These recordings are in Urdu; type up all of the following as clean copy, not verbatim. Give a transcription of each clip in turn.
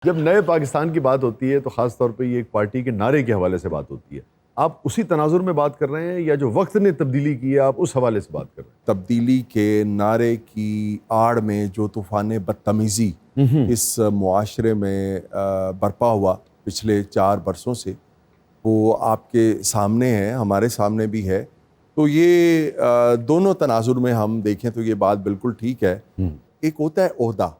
جب نئے پاکستان کی بات ہوتی ہے تو خاص طور پہ یہ ایک پارٹی کے نعرے کے حوالے سے بات ہوتی ہے. آپ اسی تناظر میں بات کر رہے ہیں یا جو وقت نے تبدیلی کی ہے آپ اس حوالے سے بات کر رہے ہیں؟ تبدیلی کے نعرے کی آڑ میں جو طوفان بدتمیزی اس معاشرے میں برپا ہوا پچھلے 4 برسوں سے، وہ آپ کے سامنے ہے، ہمارے سامنے بھی ہے. تو یہ دونوں تناظر میں ہم دیکھیں تو یہ بات بالکل ٹھیک ہے. ایک ہوتا ہے عہدہ،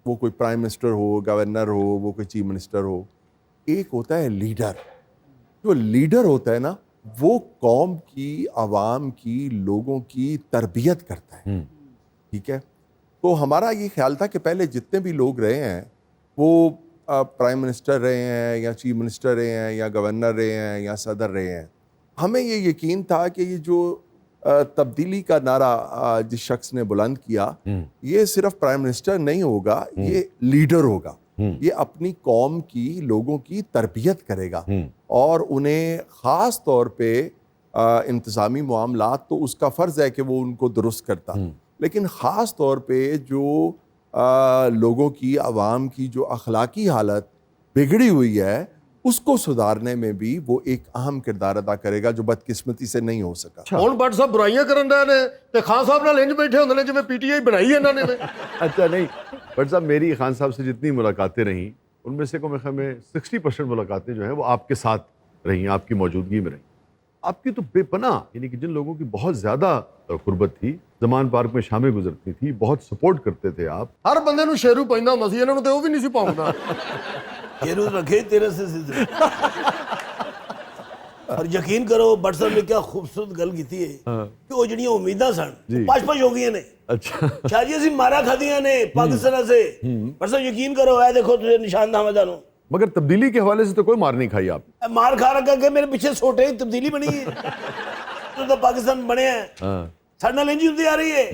وہ کوئی پرائم منسٹر ہو، گورنر ہو، وہ کوئی چیف منسٹر ہو. ایک ہوتا ہے لیڈر. جو لیڈر ہوتا ہے نا، وہ قوم کی، عوام کی، لوگوں کی تربیت کرتا ہے. ٹھیک ہے. تو ہمارا یہ خیال تھا کہ پہلے جتنے بھی لوگ رہے ہیں وہ پرائم منسٹر رہے ہیں یا چیف منسٹر رہے ہیں یا گورنر رہے ہیں یا صدر رہے ہیں، ہمیں یہ یقین تھا کہ یہ جو تبدیلی کا نعرہ جس شخص نے بلند کیا، یہ صرف پرائم منسٹر نہیں ہوگا، یہ لیڈر ہوگا. یہ اپنی قوم کی، لوگوں کی تربیت کرے گا اور انہیں خاص طور پہ انتظامی معاملات تو اس کا فرض ہے کہ وہ ان کو درست کرتا، لیکن خاص طور پہ جو لوگوں کی، عوام کی جو اخلاقی حالت بگڑی ہوئی ہے اس کو سدھارنے میں بھی وہ ایک اہم کردار ادا کرے گا، جو بدقسمتی سے نہیں ہو سکا. کون بٹ صاحب برائیاں کرن رہے نے تے خان صاحب نال انج بیٹھے ہوندے نے جویں پی ٹی آئی بنائی ہے انہوں نے. اچھا نہیں بٹ صاحب، میری خان صاحب سے جتنی ملاقاتیں رہیں ان میں سے کو میرے خیال میں 60% ملاقاتیں جو ہیں وہ آپ کے ساتھ رہیں، آپ کی موجودگی میں رہیں. آپ کی تو بے پناہ، یعنی کہ جن لوگوں کی بہت زیادہ قربت تھی، زمان پارک میں شامیں گزرتی تھی، بہت سپورٹ کرتے تھے آپ. ہر بندے نو شیرو پیندا ہوندا سی، انہاں نو تے او بھی نہیں سی پاوندا. شیرو رکھے تیرے سے زدہ. اور یقین کرو بٹ صاحب نے کیا خوبصورت گل کیتی ہے کہ وہ جڑیاں امیداں سن پش پش ہو گئی نے. اچھا شاہ جی اسی مارا کھادیاں نے پاکستان سے. بٹ صاحب یقین کرو، اے دیکھو تجھے نشان دہمدہ نو. مگر تبدیلی کے حوالے سے تو کوئی مار نہیں کھائی آپ. مار کھا رکھا کہ میرے پیچھے سوٹے تبدیلی بنی ہے. تو پاکستان بنے ہیں، ساڈے نال انج ہوندی آ رہی ہے.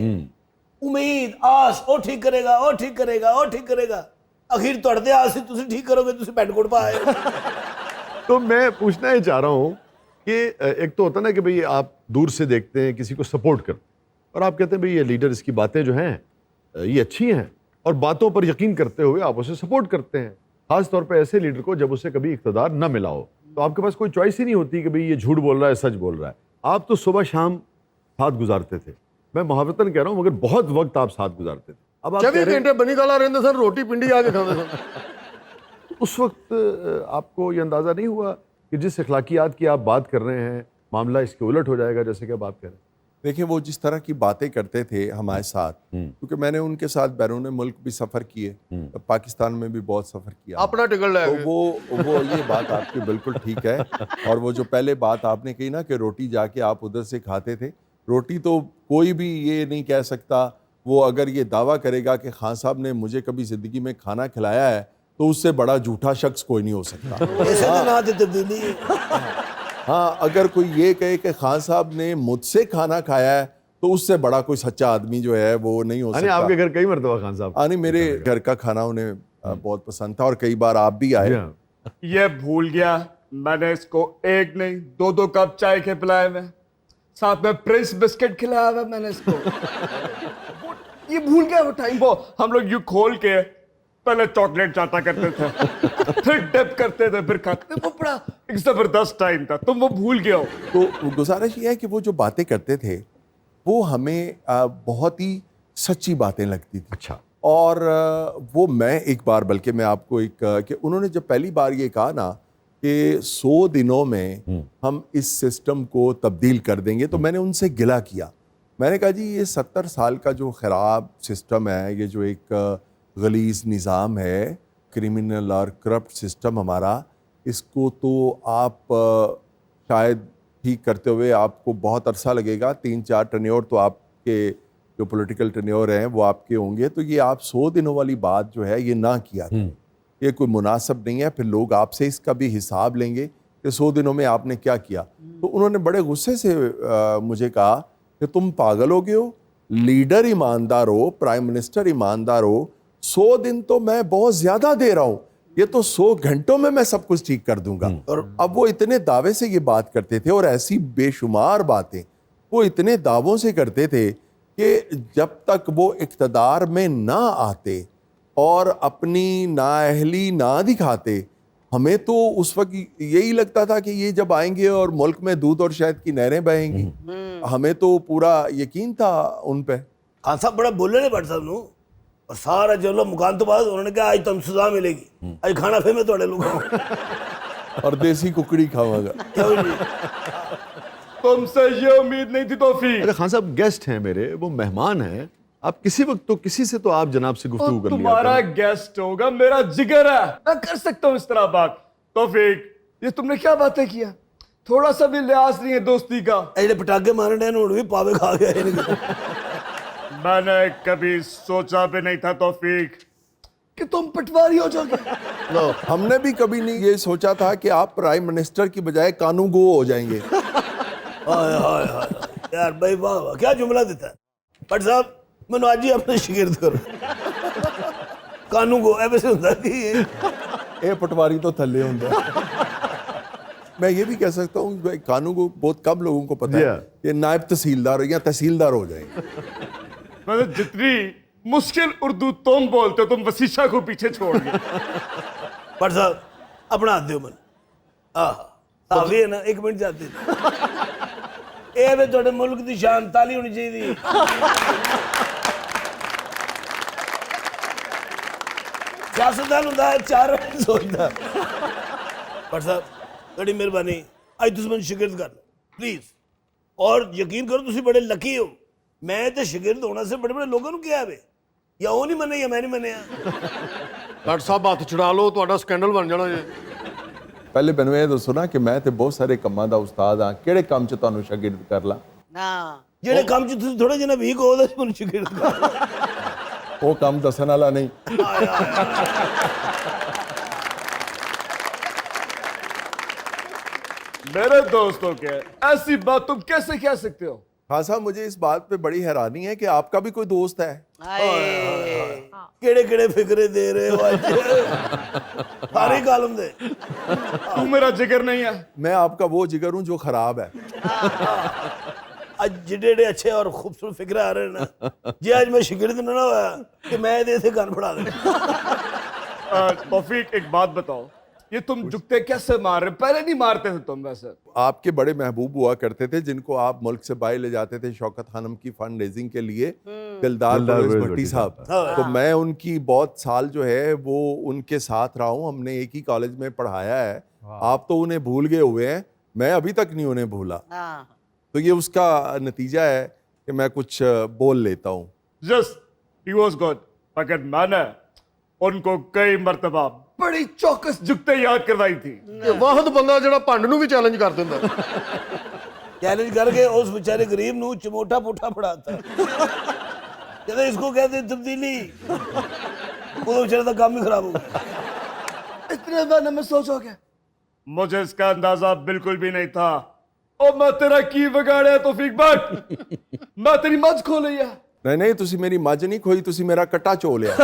امید، آس، او ٹھیک کرے گا، او ٹھیک کرے گا، او ٹھیک کرے گا. اخیر تہاڈے تے آس تسی ٹھیک کرو گے، تسی پینٹ کوٹ پائے. تو میں پوچھنا یہ چاہ رہا ہوں کہ ایک تو ہوتا نا کہ بھئی آپ دور سے دیکھتے ہیں، کسی کو سپورٹ کرتے ہیں اور آپ کہتے ہیں بھئی یہ لیڈر، اس کی باتیں جو ہیں یہ اچھی ہیں، اور باتوں پر یقین کرتے ہوئے آپ اسے سپورٹ کرتے ہیں، خاص طور پہ ایسے لیڈر کو جب اسے کبھی اقتدار نہ ملا ہو. تو آپ کے پاس کوئی چوائس ہی نہیں ہوتی کہ بھئی یہ جھوٹ بول رہا ہے، سچ بول رہا ہے. آپ تو صبح شام ساتھ گزارتے تھے، میں محاوطن کہہ رہا ہوں، مگر بہت وقت آپ ساتھ گزارتے تھے. اب آپ 24 گھنٹے بنی گالا رہندے سن، روٹی پنڈی آ کے کھاندے سن. اس وقت آپ کو یہ اندازہ نہیں ہوا کہ جس اخلاقیات کی آپ بات کر رہے ہیں معاملہ اس کے الٹ ہو جائے گا، جیسے کہ اب آپ کہہ رہے ہیں؟ دیکھیں، وہ جس طرح کی باتیں کرتے تھے ہمارے ساتھ، کیونکہ میں نے ان کے ساتھ بیرون ملک بھی سفر کیے، پاکستان میں بھی بہت سفر کیا، اپنا ٹکٹ لے تو گئے. وہ یہ بات آپ کی بالکل ٹھیک ہے. اور وہ جو پہلے بات آپ نے کہی نا کہ روٹی جا کے آپ ادھر سے کھاتے تھے، روٹی تو کوئی بھی یہ نہیں کہہ سکتا. وہ اگر یہ دعویٰ کرے گا کہ خان صاحب نے مجھے کبھی زندگی میں کھانا کھلایا ہے تو اس سے بڑا جھوٹا شخص کوئی نہیں ہو سکتا. ایسے تو نہ تے تبدیلی ہے. ہاں، اگر کوئی یہ کہے کہ خان صاحب نے مجھ سے کھانا کھایا ہے تو اس سے بڑا کوئی سچا آدمی جو ہے وہ نہیں ہو سکتا. آپ کے گھر کئی مرتبہ خان صاحب میرے گھر کا کھانا انہیں بہت پسند تھا اور کئی بار آپ بھی آئے. یہ بھول گیا میں نے اس کو 1 نہیں 2 کپ چائے کے پلائے میں، ساتھ میں پرنس بسکٹ کھلایا ہوا میں نے اس کو. یہ بھول گیا وہ ٹائم. وہ ہم لوگ یوں کھول کے پہلے چاکلیٹ چاٹا کرتے تھے، پھر ڈپ کرتے تھے، پھر کھاتے تھے. وہ بڑا ایک زبردست ٹائم تھا، تم وہ بھول گئے ہو. تو گزارش یہ ہے کہ وہ جو باتیں کرتے تھے وہ ہمیں بہت ہی سچی باتیں لگتی تھی. اچھا. اور وہ میں ایک بار، بلکہ میں آپ کو ایک کہ انہوں نے جب پہلی بار یہ کہا نا کہ 100 دنوں میں ہم اس سسٹم کو تبدیل کر دیں گے، تو میں نے ان سے گلہ کیا. میں نے کہا جی یہ 70 سال کا جو خراب سسٹم ہے، یہ جو ایک غلیظ نظام ہے، کرمنل اور کرپٹ سسٹم ہمارا، اس کو تو آپ شاید ٹھیک کرتے ہوئے آپ کو بہت عرصہ لگے گا. 3-4 ٹرنیور تو آپ کے جو پولیٹیکل ٹرنیور ہیں وہ آپ کے ہوں گے. تو یہ آپ 100 دنوں والی بات جو ہے یہ نہ کیا، یہ کوئی مناسب نہیں ہے. پھر لوگ آپ سے اس کا بھی حساب لیں گے کہ 100 دنوں میں آپ نے کیا کیا. تو انہوں نے بڑے غصے سے مجھے کہا کہ تم پاگل ہو گئے ہو، لیڈر ایماندار ہو، پرائم منسٹر ایماندار ہو، 100 دن تو میں بہت زیادہ دے رہا ہوں، یہ تو 100 گھنٹوں میں سب کچھ ٹھیک کر دوں گا. اور اب وہ اتنے دعوے سے یہ بات کرتے تھے اور ایسی بے شمار باتیں وہ اتنے دعووں سے کرتے تھے کہ جب تک وہ اقتدار میں نہ آتے اور اپنی نااہلی نہ دکھاتے. ہمیں تو اس وقت یہی لگتا تھا کہ یہ جب آئیں گے اور ملک میں دودھ اور شہد کی نہریں بہیں گی. ہمیں تو پورا یقین تھا ان پہ. خان صاحب بڑا بولے نے بٹ صاحب نو, اور سارا چلو مکان تو بعد انہوں نے کہا آج تم سزا ملے گی, آج کھانا پھر میں تھوڑے لوگوں اور دیسی ککڑی کھاواں گا. تم سے یہ امید نہیں تھی توفیق. ارے خان صاحب گیسٹ ہیں میرے, وہ مہمان ہیں, آپ کسی وقت تو کسی سے تو آپ جناب سے گفتگو کر لیا تمہارا گیسٹ ہوگا, میرا جگر ہے, میں کر سکتا ہوں اس طرح بات. توفیق یہ تم نے کیا باتیں کیا, تھوڑا سا بھی لحاظ نہیں ہے دوستی کا. ایڈے پٹاخے مارنے ہیں انہوں نے بھی پاوے کھا گیا. میں نے کبھی سوچا بھی نہیں تھا توفیق کہ تم پٹواری ہو جاؤ گے. ہم نے بھی کبھی نہیں یہ سوچا تھا کہ آپ پرائم منسٹر کی بجائے کانو گو ہو جائیں گے. یار بھائی واہ واہ کیا جملہ دیتا ہے بٹ صاحب. میں آج ہی اپنے شگرد کروں کانو گو ایسے ہوتا کہ اے پٹواری تو تھلے ہوں گے. میں یہ بھی کہہ سکتا ہوں کہ کانو گو بہت کم لوگوں کو پتہ ہے کہ نائب تحصیلدار یا تحصیلدار ہو جائیں گے. مطلب جتنی مشکل اردو تم بولتے ہو, تم وسیشہ کو پیچھے چھوڑ گئے. بٹ صاحب اپنا ہاتھ دیو من صاحب ہے نا, ایک منٹ جاتے اے میں تھوڑے ملک دی شان تالی ہونی چاہیے. سیاستدان ہوتا ہے 4 منٹ سوچتا. بٹ صاحب بڑی مہربانی آج تس من شگرد کر پلیز, اور یقین کرو تسی بڑے لکی ہو. میں تے شگرد ہونا سے بڑے بڑے لوگوں نے کیا ہے, یا وہ نہیں منے یا میں نہیں منیا. ਡਾਕਟਰ ਸਾਹਿਬ ਹੱਥ ਛੁਡਾ ਲਓ, ਤੁਹਾਡਾ ਸਕੈਂਡਲ ਬਣ ਜਾਣਾ ਜੇ. ਪਹਿਲੇ ਮੈਨੂੰ ਇਹ ਦੱਸੋ ਨਾ ਕਿ ਮੈਂ ਤੇ ਬਹੁਤ ਸਾਰੇ ਕੰਮਾਂ ਦਾ ਉਸਤਾਦ ਹਾਂ, ਕਿਹੜੇ ਕੰਮ 'ਚ ਤੁਹਾਨੂੰ ਸ਼ਾਗਿਰਦ ਕਰ ਲਾਂ? ਜਿਹੜੇ ਕੰਮ 'ਚ ਤੁਸੀਂ ਥੋੜੇ ਜਿਹਾ ਵੀਕ ਹੋ ਉਹਦੇ 'ਚ ਮੈਨੂੰ ਸ਼ਗਿਰਦ ਕਰ. ਉਹ ਕੰਮ ਦੱਸਣ ਵਾਲਾ ਨਹੀਂ. میرے دوستوں کے ایسی بات تم کیسے کہہ سکتے ہو؟ خان صاحب مجھے اس بات پہ بڑی حیرانی ہے کہ آپ کا بھی کوئی دوست ہے. کیڑے کیڑے فکرے دے رہے ہو آج سارے کالم دے. تو میرا جگر نہیں ہے. میں آپ کا وہ جگر ہوں جو خراب ہے. آج جڑے اچھے اور خوبصورت فکرے آ رہے ہیں نا جی, آج میں شگرد نہ ہوا کہ میں دے سے کان پڑا دیں. توفیق ایک بات بتاؤ, یہ تم جگتے کیسے مار رہے, پہلے نہیں مارتے تھے تم ویسے؟ آپ کے بڑے محبوب ہوا کرتے تھے جن کو آپ ملک سے باہر لے جاتے تھے شوکت خانم کی فنڈ ریزنگ کے لیے, دلدار پرویز بھٹی صاحب. تو میں ان کی بہت سال جو ہے وہ ان کے ساتھ رہا ہوں, ہم نے ایک ہی کالج میں پڑھایا ہے. آپ تو انہیں بھول گئے ہوئے ہیں, میں ابھی تک نہیں انہیں بھولا. تو یہ اس کا نتیجہ ہے کہ میں کچھ بول لیتا ہوں. Just he was good. مگر میں نے ان کو کئی مرتبہ بڑی چوکس جگتے یاد کروائی تھی. ਇਹ ਵਾਹਦ ਬੰਦਾ ਜਿਹੜਾ ਭੰਡ ਨੂੰ ਵੀ ਚੈਲੰਜ ਕਰ ਦਿੰਦਾ. چیلنج کر کے اس بیچارے غریب نو چموٹا پوٹا پڑھاتا ہے. کہتے اس کو کہتے ہیں تبدیلی, وہ بیچارے کا کام بھی خراب ہو گیا. اتنے میں نے سوچا کہ مجھے اس کا اندازہ بالکل بھی نہیں تھا. اور میں تیرا کی بگاڑیا توفیق بٹ, میں تیری مجھ کھو لیا. نہیں تسی میری مجھ نہیں کھوئی, تسی میرا کٹا چو لیا.